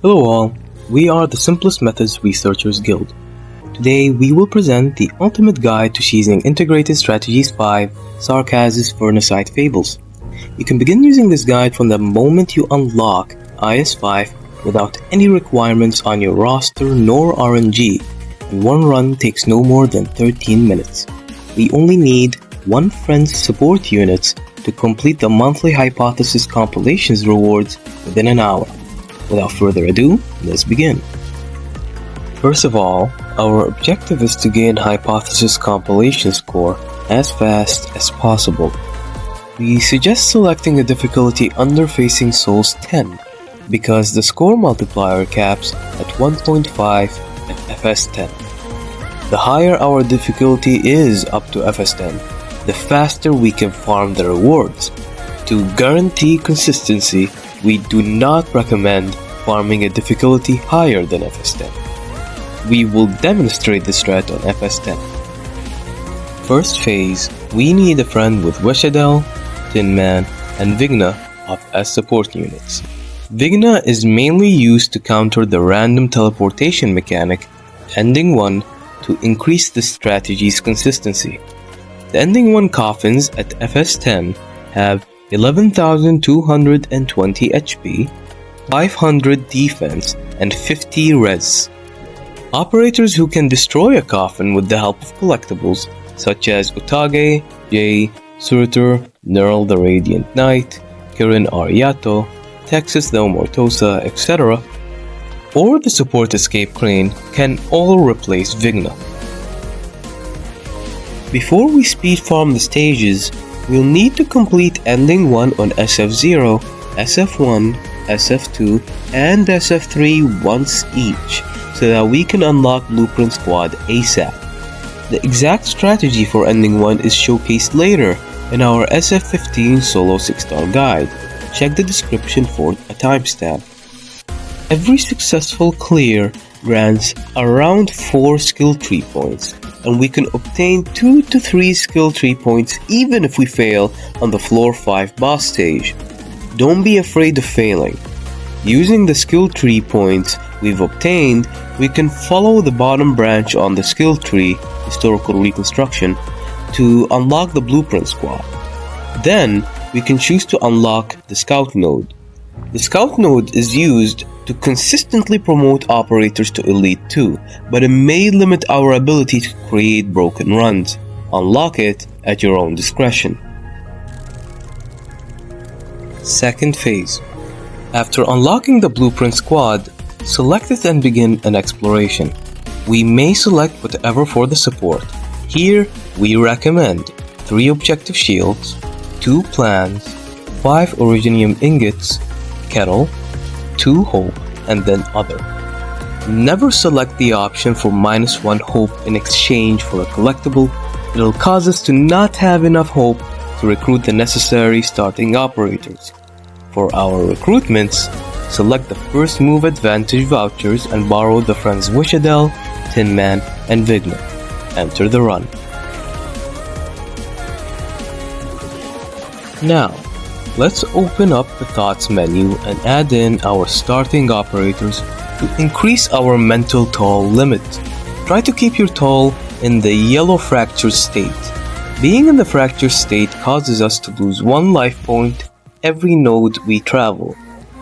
Hello all, we are the Simplest Methods Researchers Guild. Today we will present the ultimate guide to seizing Integrated Strategies 5 Sarkaz's Furnaceite Fables. You can begin using this guide from the moment you unlock IS5 without any requirements on your roster nor RNG, and one run takes no more than 13 minutes. We only need one friend's support units to complete the monthly Hypothesis compilations rewards within an hour. Without further ado, let's begin. First of all, our objective is to gain Hypothesis compilation score as fast as possible. We suggest selecting a difficulty under Facing Souls 10 because the score multiplier caps at 1.5 at FS10. The higher our difficulty is up to FS10, the faster we can farm the rewards. To guarantee consistency, we do not recommend farming a difficulty higher than FS10. We will demonstrate this strat on FS10. First phase, we need a friend with Weshadel, Tin Man, and Vigna up as support units. Vigna is mainly used to counter the random teleportation mechanic, Ending 1, to increase the strategy's consistency. The Ending 1 coffins at FS10 have 11,220 HP, 500 defense, and 50 res. Operators who can destroy a coffin with the help of collectibles, such as Utage, Jay, Surtur, Nerl the Radiant Knight, Kirin Ariato, Texas the Mortosa, etc., or the support escape crane, can all replace Vigna. Before we speed farm the stages, we'll need to complete Ending 1 on SF0, SF1, SF2, and SF3 once each, so that we can unlock Blueprint Squad ASAP. The exact strategy for Ending 1 is showcased later in our SF15 solo 6-star guide. Check the description for a timestamp. Every successful clear grants around 4 skill tree points, and we can obtain 2 to 3 skill tree points even if we fail on the floor 5 boss stage. Don't be afraid of failing. Using the skill tree points we've obtained, we can follow the bottom branch on the skill tree, Historical Reconstruction, to unlock the Blueprint Squad. Then, we can choose to unlock the Scout Node. The Scout Node is used to consistently promote operators to Elite 2, but it may limit our ability to create broken runs. Unlock it at your own discretion. Second phase. After unlocking the Blueprint Squad, select it and begin an exploration. We may select whatever for the support. Here, we recommend 3 objective shields, 2 plans, 5 originium ingots, kettle, 2 hope, and then other. Never select the option for -1 hope in exchange for a collectible. It'll cause us to not have enough hope to recruit the necessary starting operators. For our recruitments, select the first move advantage vouchers and borrow the friends Wishadel, Tin Man, and Vigna. Enter the run. Now, let's open up the Thoughts menu and add in our starting operators to increase our mental toll limit. Try to keep your toll in the yellow fracture state. Being in the fracture state causes us to lose 1 life point every node we travel.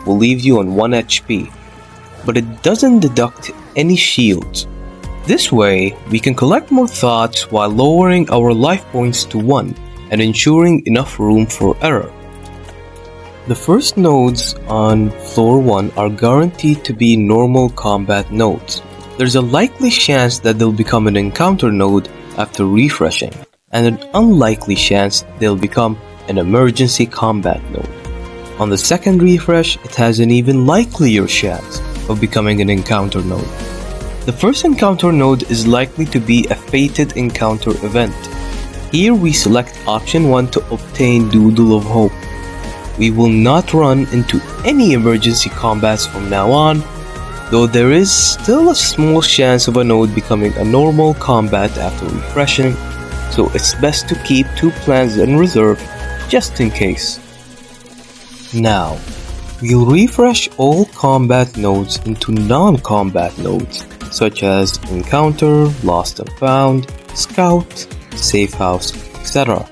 Will leave you on 1 HP, but it doesn't deduct any shields. This way, we can collect more thoughts while lowering our life points to 1 and ensuring enough room for error. The first nodes on floor 1 are guaranteed to be normal combat nodes. There's a likely chance that they'll become an encounter node after refreshing, and an unlikely chance they'll become an emergency combat node. On the second refresh, it has an even likelier chance of becoming an encounter node. The first encounter node is likely to be a fated encounter event. Here we select option 1 to obtain Doodle of Hope. We will not run into any emergency combats from now on, though there is still a small chance of a node becoming a normal combat after refreshing, so it's best to keep 2 plans in reserve just in case. Now, We'll refresh all combat nodes into non-combat nodes, such as Encounter, Lost and Found, Scout, Safe House, etc.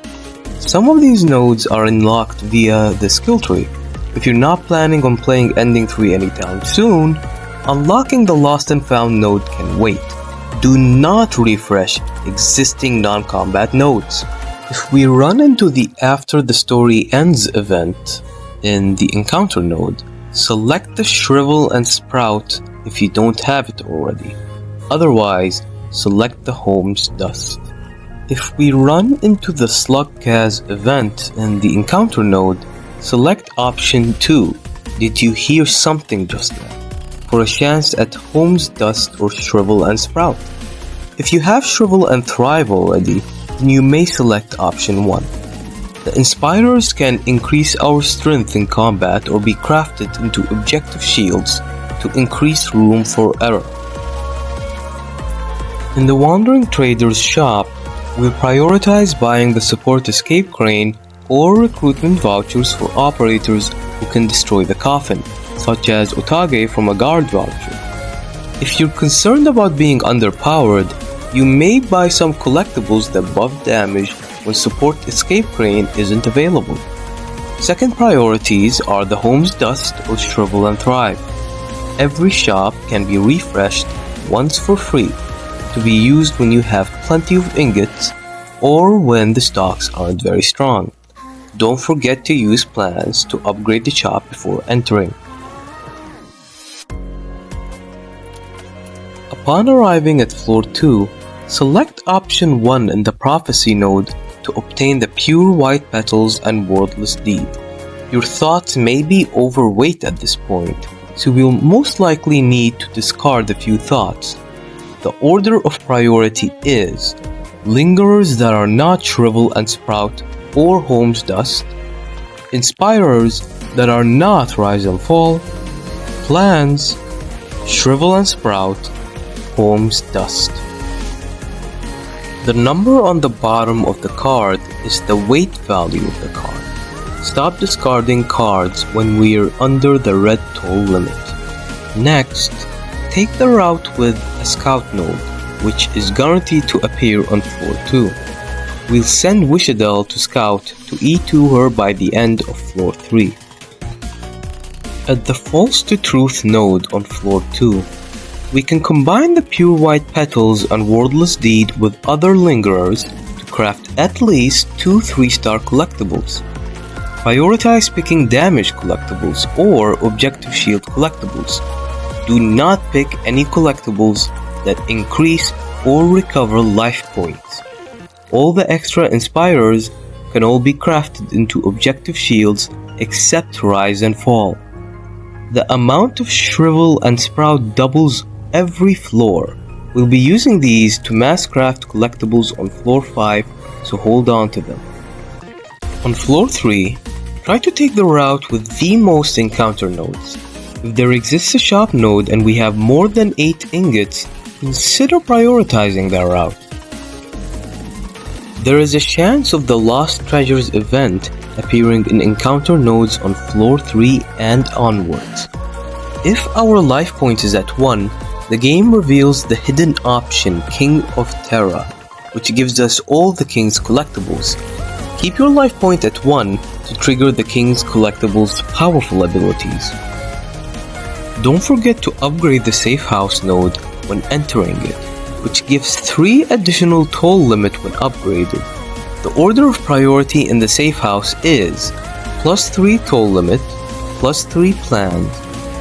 Some of these nodes are unlocked via the skill tree. If you're not planning on playing Ending 3 anytime soon, unlocking the Lost and Found node can wait. Do not refresh existing non-combat nodes. If we run into the After the Story Ends event in the Encounter node, select the Shrivel and Sprout if you don't have it already. Otherwise, select the Home's Dust. If we run into the Slugcast event in the Encounter node, select option 2, Did you hear something just now? For a chance at Home's Dust or Shrivel and Sprout. If you have Shrivel and Thrive already, then you may select option 1. The Inspirers can increase our strength in combat or be crafted into objective shields to increase room for error. In the Wandering Trader's shop, we'll prioritize buying the Support Escape Crane or recruitment vouchers for operators who can destroy the coffin, such as Otage from a guard voucher. If you're concerned about being underpowered, you may buy some collectibles that buff damage when Support Escape Crane isn't available. Second priorities are the Home's Dust or Shrivel and Thrive. Every shop can be refreshed once for free, to be used when you have plenty of ingots or when the stocks aren't very strong. Don't forget to use plans to upgrade the shop before entering. Upon arriving at floor 2, select option 1 in the Prophecy node to obtain the Pure White Petals and Wordless Deed. Your thoughts may be overweight at this point, so you'll most likely need to discard a few thoughts. The order of priority is Lingerers that are not Shrivel and Sprout or Home's Dust, Inspirers that are not Rise and Fall, Plans, Shrivel and Sprout, Home's Dust. The number on the bottom of the card is the weight value of the card. Stop discarding cards when we're under the red toll limit. Next, take the route with a Scout node, which is guaranteed to appear on floor 2. We'll send Wishadel to Scout to E2 her by the end of floor 3. At the False to Truth node on floor 2, we can combine the Pure White Petals and Wordless Deed with other Lingerers to craft at least 2 3-star collectibles. Prioritize picking damage collectibles or objective shield collectibles. Do not pick any collectibles that increase or recover life points. All the extra Inspirers can all be crafted into objective shields except Rise and Fall. The amount of Shrivel and Sprout doubles every floor. We'll be using these to mass craft collectibles on floor 5, so hold on to them. On floor 3, try to take the route with the most encounter nodes. If there exists a shop node and we have more than 8 ingots, consider prioritizing that route. There is a chance of the Lost Treasures event appearing in encounter nodes on floor 3 and onwards. If our life point is at 1, the game reveals the hidden option King of Terra, which gives us all the King's collectibles. Keep your life point at 1 to trigger the King's collectibles' powerful abilities. Don't forget to upgrade the Safe House node when entering it, which gives 3 additional toll limit when upgraded. The order of priority in the Safe House is +3 toll limit, +3 plans,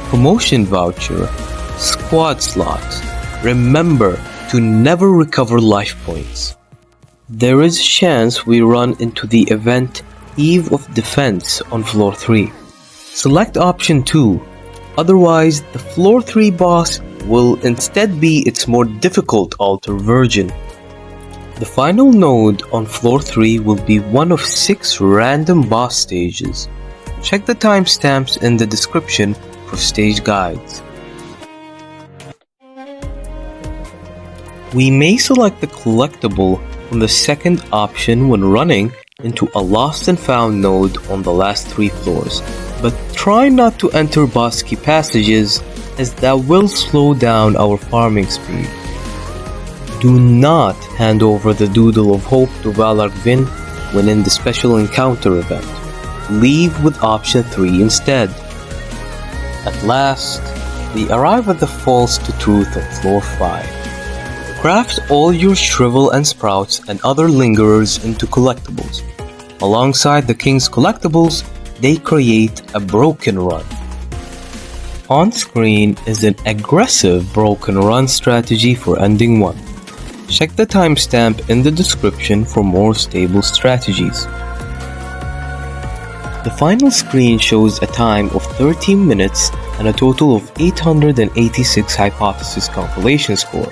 promotion voucher, squad slots. Remember to never recover life points. There is a chance we run into the event Eve of Defense on floor 3. Select option 2, otherwise the floor 3 boss will instead be its more difficult altar version. The final node on floor 3 will be one of 6 random boss stages. Check the timestamps in the description for stage guides. We may select the collectible from the second option when running into a Lost and Found node on the last 3 floors. but try not to enter bosky passages as that will slow down our farming speed. Do not hand over the Doodle of Hope to Valargvin when in the special encounter event. Leave with option 3 instead. At last, we arrive at the Falls to Truth on floor 5. Craft all your shrivel and sprouts and other lingerers into collectibles. Alongside the King's collectibles, they create a broken run. On screen is an aggressive broken run strategy for ending 1. Check the timestamp in the description for more stable strategies. The final screen shows a time of 13 minutes and a total of 886 hypothesis compilation score.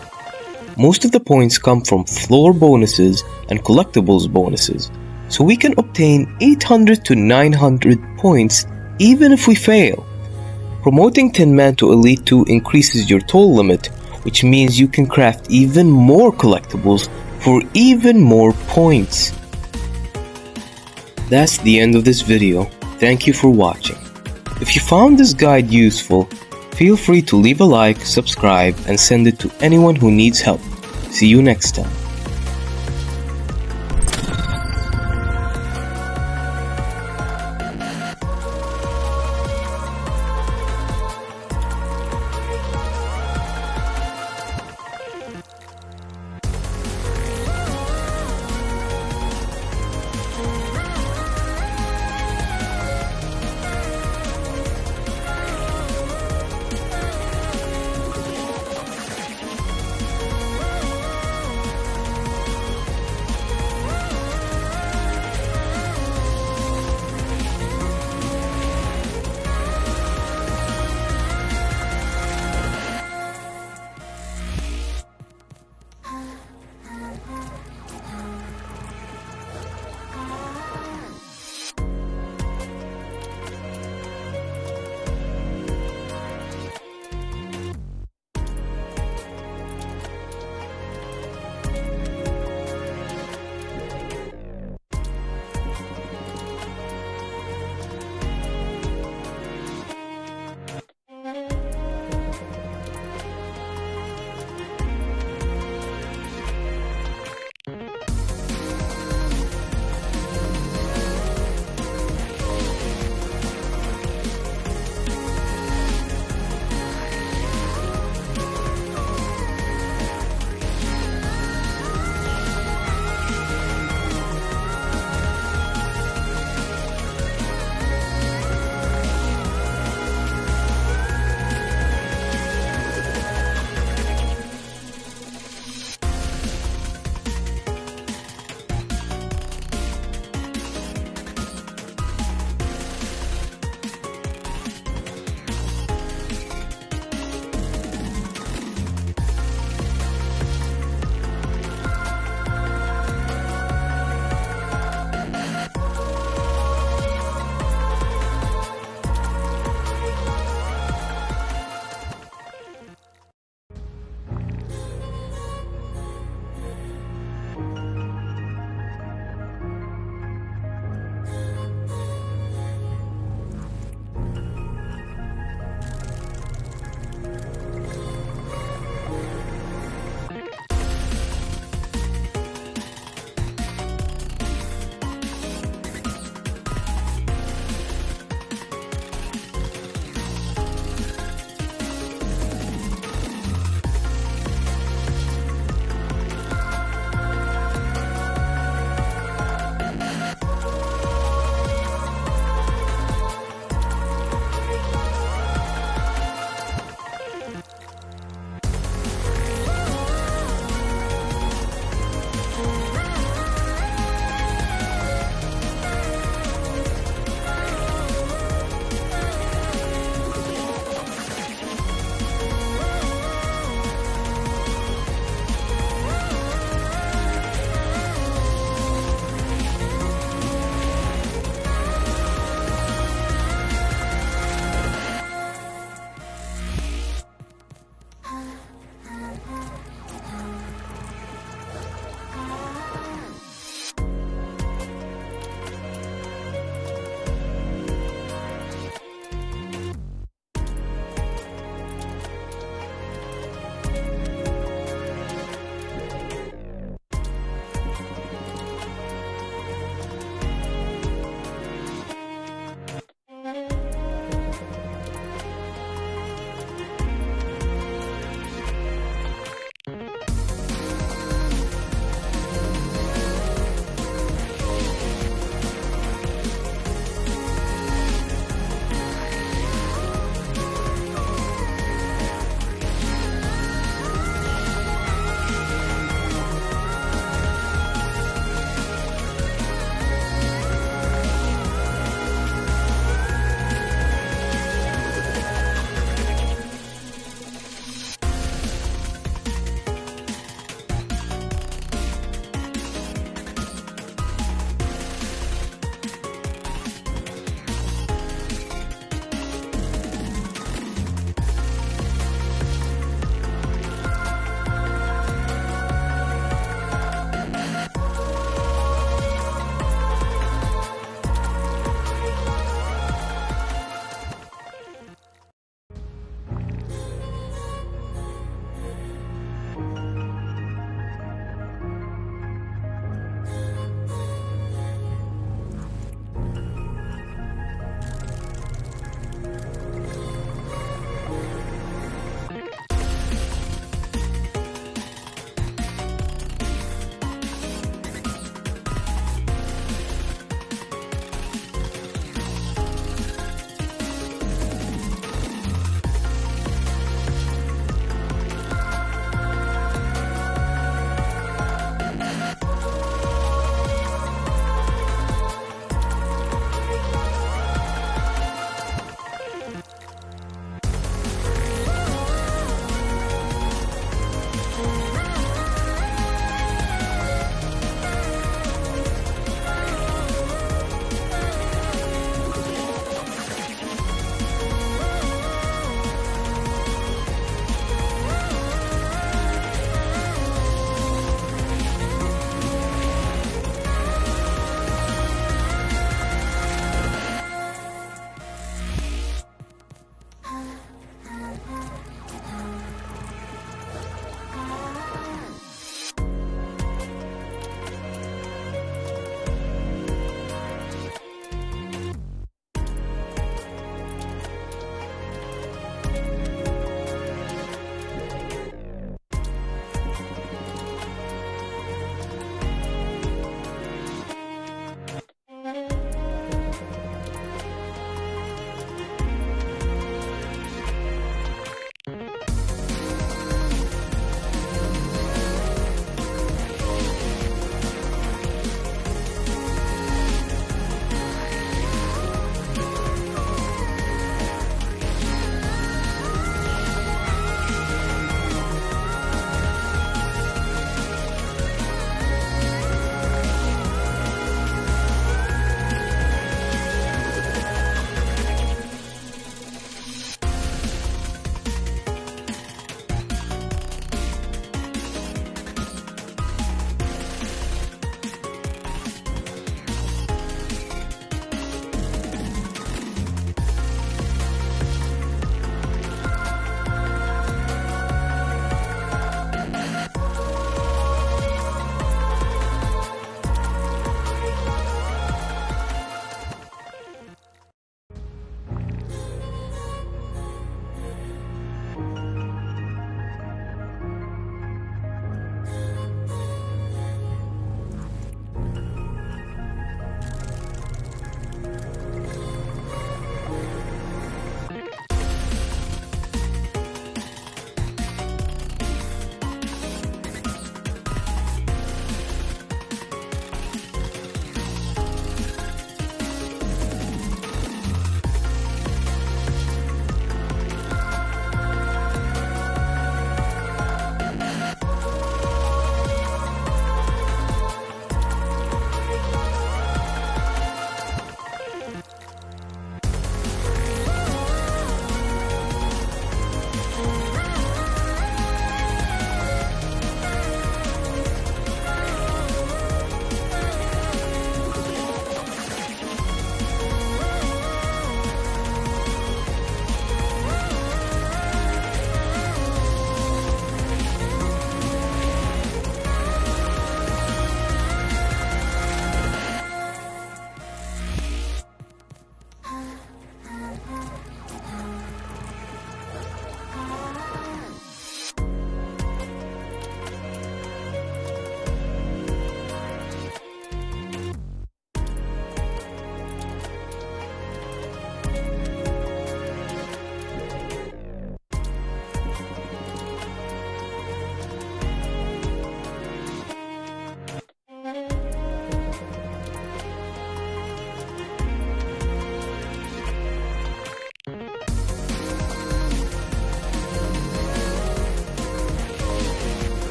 Most of the points come from floor bonuses and collectibles bonuses, so we can obtain 800 to 900 points even if we fail. Promoting Tin Man to Elite 2 increases your toll limit, which means you can craft even more collectibles for even more points. That's the end of this video. Thank you for watching. If you found this guide useful, feel free to leave a like, subscribe, and send it to anyone who needs help. See you next time.